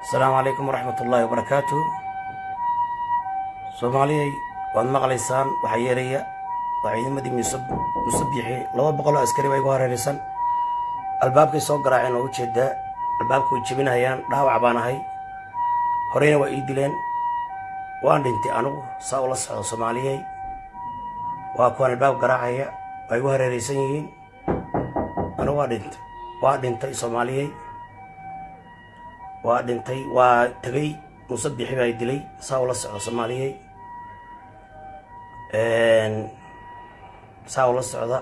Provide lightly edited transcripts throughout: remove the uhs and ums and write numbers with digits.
السلام عليكم ورحمة الله وبركاته. Soomaaliya waad maqlaysaan waxa yeeraya ciidamadii musabixi 200 askari way ku hareeraysan albaabkay soo garaaceen oo u jeeda albaabku jibinayaan dhaawac baan ahay horeyna waa ii dileen waan dhintay anigu saa ula socdo Soomaaliya waa kuwan albaab garaacaya way ku hareeraysan yihiin anigu waa dhintay Soomaaliya waa dhintay waa tagay musabixi baa dilay saa ula socdo Soomaaliya saa ula socda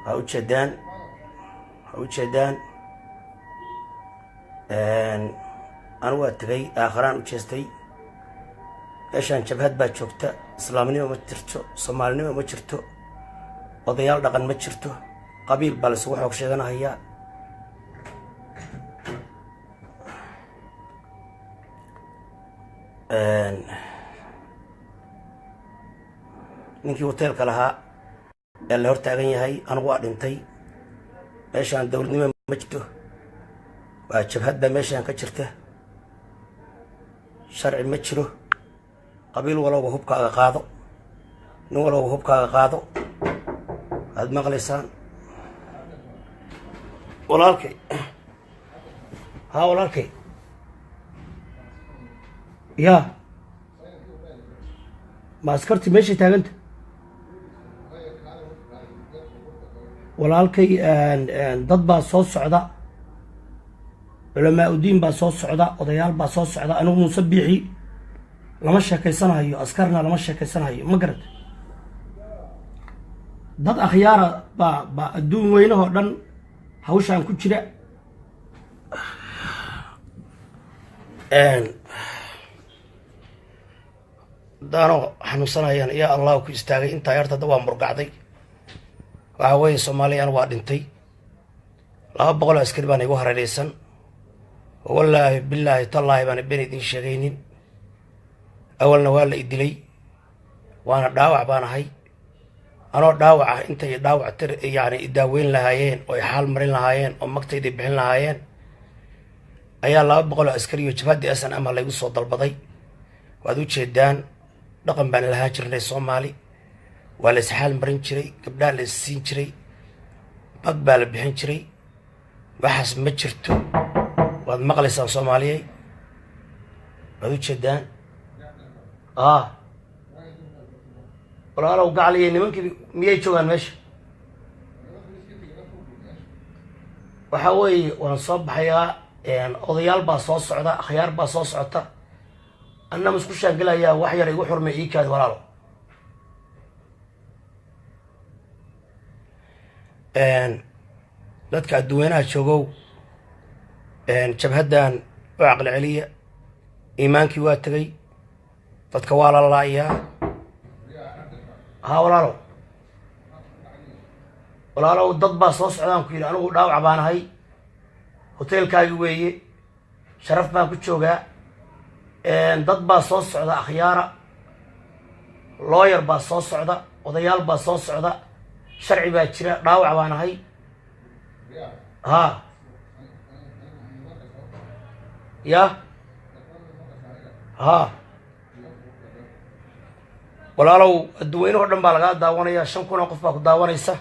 ha u jeedaan anigu waa tagay aakharaan u jeestay meeshaan jabhad baa joogta islaamnimo ma jirto soomaalinimo ma jirto odayaal dhaqan ma jirto qabiil baa laysugu xoog sheeganahayaa ninkii hoteelka lahaa ee la hortaagan yahay anigu waa dhintay meeshaan dowladnimo ma jirto waa jabhad baa meeshaan ka jirta sharci ma jiro qabiil walba hubkaaga qaado nin walba hubkaaga qaado aad maqlaysaan walaalkay yaa ma askarti meeshii taaganta walaalkay dad baa soo socda culamaa udiin baa soo socda odayaal baa soo socda anigu musabixi lama sheekaysanayo askarna lama sheekaysanayo ma garad dad akhyaara baa adduun weynahoo dhan hawshaan ku jira daano xanuunsanayaan yaa allah ku istaagay intaa yarta hadda waa murgacday waxa weeye Soomaaliya waa dhintay 200 askari baan igu hareeraysan wallaahi billaahi tallaahi baan been idin sheegaynin awalna waa la idilay waana dhaawac baan ahay anoo dhaawac ah intay dhaawac tir yaani idaaweyn lahaayeen oo xaal marin lahaayeen oo magtayda bixin lahaayeen ayaa 200 askari iyo jabhadii asan ama lagu soo dalbaday waad u jeedaan dhaqan baan lahaa jirnay Soomaali waa la isxaal marin jiray gabdhaha la siin jiray bag baa la bixin jiray waxaas ma jirto waad maqlaysaan Soomaaliya waad u jeedaan walaalow gacaliye nimankii miyay joogaan meesha waxa weeye waan soo baxayaa odayaal baa soo socda akhyaar baa soo socota anna isku shaagalayaa wax yar igu xurmay ii kaad walaalo dadka adduweynaha joogow jabhaddan u caqli celiya iimaankii waa tegay dadka waa la laayaa walaalow dad baa soo socdaan ku yidhi anigu dhaawac baan ahay hoteelkaagi weeye sharaf baan ku joogaa dad baa soo socda akhyaara looyar baa soo socda odayaal baa soo socda sharci baa jira dhaawac baan ahay walaalow adduweynaho dhan baa lagaa daawanaya 5,000 qof baa ku daawanaysa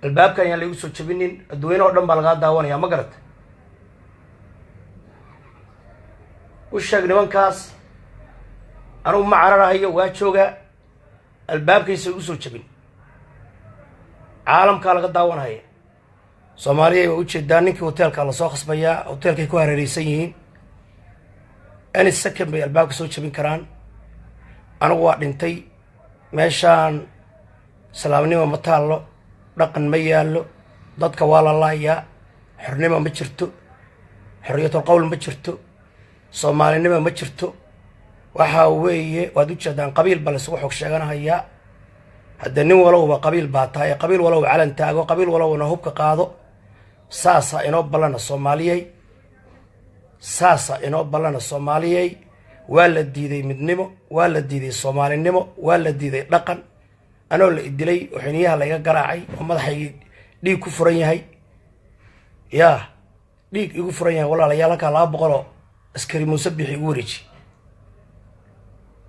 albaabkan ayaan lagu soo jabinin adduweynaho dhan baa lagaa daawanaya ma garad u sheeg nimankaas anigu ma cararahayo waa joogaa albaabkaysa igu soo jabin caalamkaa laga daawanaya Soomaaliya waa u jeedaan ninkii hoteelka la soo khasbayaa hoteelkay ku hareeraysan yihiin any second bay albaabka soo jabin karaan anigu waa dhintay meeshaan islaamnimo ma taallo dhaqan ma yaallo dadka waa la laayaa xornimo ma jirto xorriyatul qowl ma jirto soomaalinimo ma jirto waxa weeye waad u jeedaan qabiil baa laysugu xoog sheeganahayaa hadda nin walowba qabiil baa tahay qabiil walowba calan taago qabiil walowna hubka qaado saasa inoo ballana Soomaaliyay waa la diiday midnimo waa la diiday soomaalinimo waa la diiday dhaqan anoo la idilay xiniyaha laga garaacay oo madaxay dhiig ku furan yahay yaa dhiig igu furan yahay walaalayaal halkaa 200 askari muuse bixi igu wareeji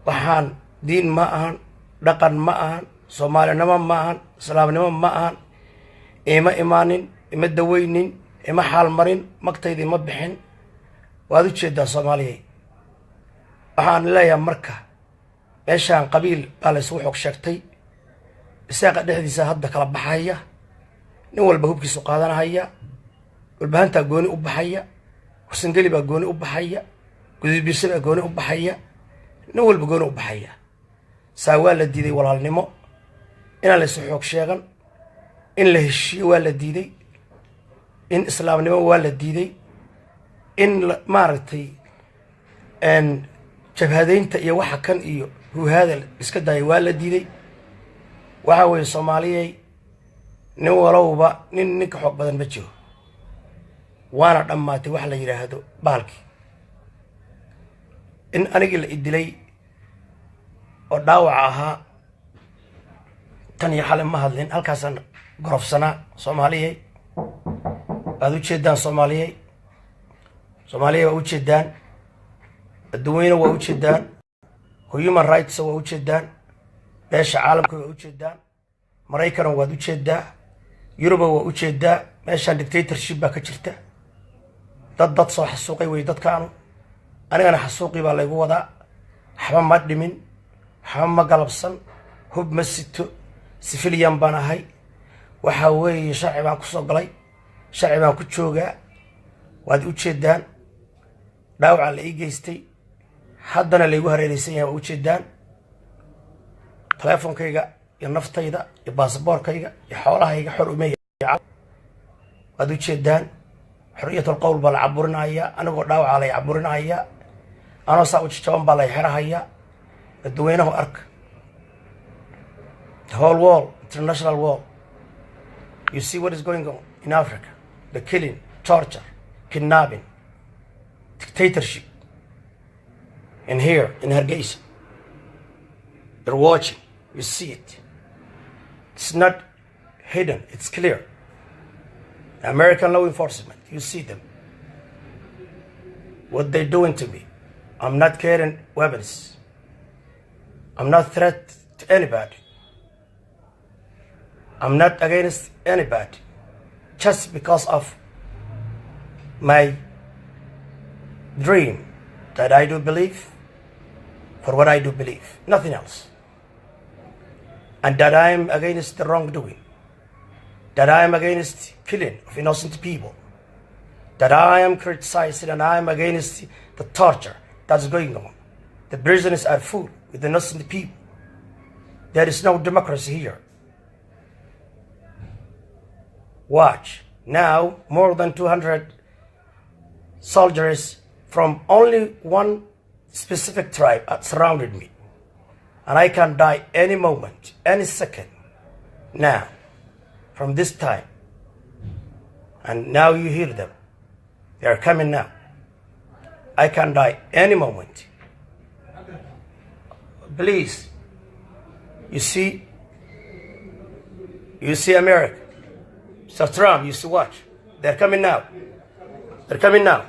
waxaan diin ma ahan dhaqan ma ahan soomaalinimo ma ahan islaamnimo ma ahan ima imaanin ima daweynin ima xaal marin magtayda ima bixin waad u jeedaa Soomaaliyeed waxaan leeyahay marka meeshaan qabiil baa la isugu xog sheegtay isaaqa dhexdiisa hadda kala baxaya nin walba hubkiisu qaadanaya walbaanta gooni u baxaya kursangeli baa gooni u baxaya gudubisha baa gooni u baxaya nin walba gooni u baxaya saa waa la diiday walaalnimo inaan la isugu xog sheegan in la heshiiyo waa la diiday in islaamnimo waa la diiday in maaragtay jabhadeynta iyo waxa kan iyo ruuhada iska daayay waa la diiday waxa weeye Soomaaliyay nin walowba ninka xoog badan ma jiro waana dhamaatay wax la yiraahdo baalki in anigi la idilay oo dhaawac ahaa tan iyo xalay ma hadlin halkaasaan gorofsana Soomaaliyay aad u jeedaan Soomaaliyay waa u jeedaan adduunyada waa u jeedaan human rights waa u jeedaan beesha caalamka waa u jeedaan Mareykan waa u jeedaa Yurub waa u jeedaa meeshaan dictatorship baa ka jirta dad soo xasuuqay way dadkaanu anigana xasuuqi baa laygu wadaa waxba ma dhimin waxba ma galabsan hub ma sito civilian baan ahay waxa weeye sharci baan ku soo galay sharci baan ku joogaa waad u jeedaan dhaawaca la ii geystay haddana laygu hareeraysan yahay waa u jeedaan teleefonkayga iyo naftayda iyo baasaboorkayga iyo xoolahayga xor uma yahay waad u jeedaan xorriyatul qowl baa la caburinaya anigoo dhaawaca la caburinaya anoo saa u jaban baa la xirahayaa dadweynahu arka the whole world international world you see what is going on in Africa the killing torture kidnapping dictatorship and here in Hargeisa you're watching you see it it's not hidden it's clear the American law enforcement you see them what they're doing to me I'm not carrying weapons I'm not threat to anybody I'm not against anybody just because of my dream that I do believe for what I do believe, nothing else. And that I am against the wrongdoing, that I am against killing of innocent people, that I am criticizing and I am against the torture that's going on. The prisons are full with innocent people. There is no democracy here. Watch. Now, more than 200 soldiers from only one specific tribe surrounded me. And I can die any moment, any second, now, from this time. And now you hear them. They are coming now. I can die any moment. Please, you see America. Mr. Trump, you see watch. They're coming now. They're coming now.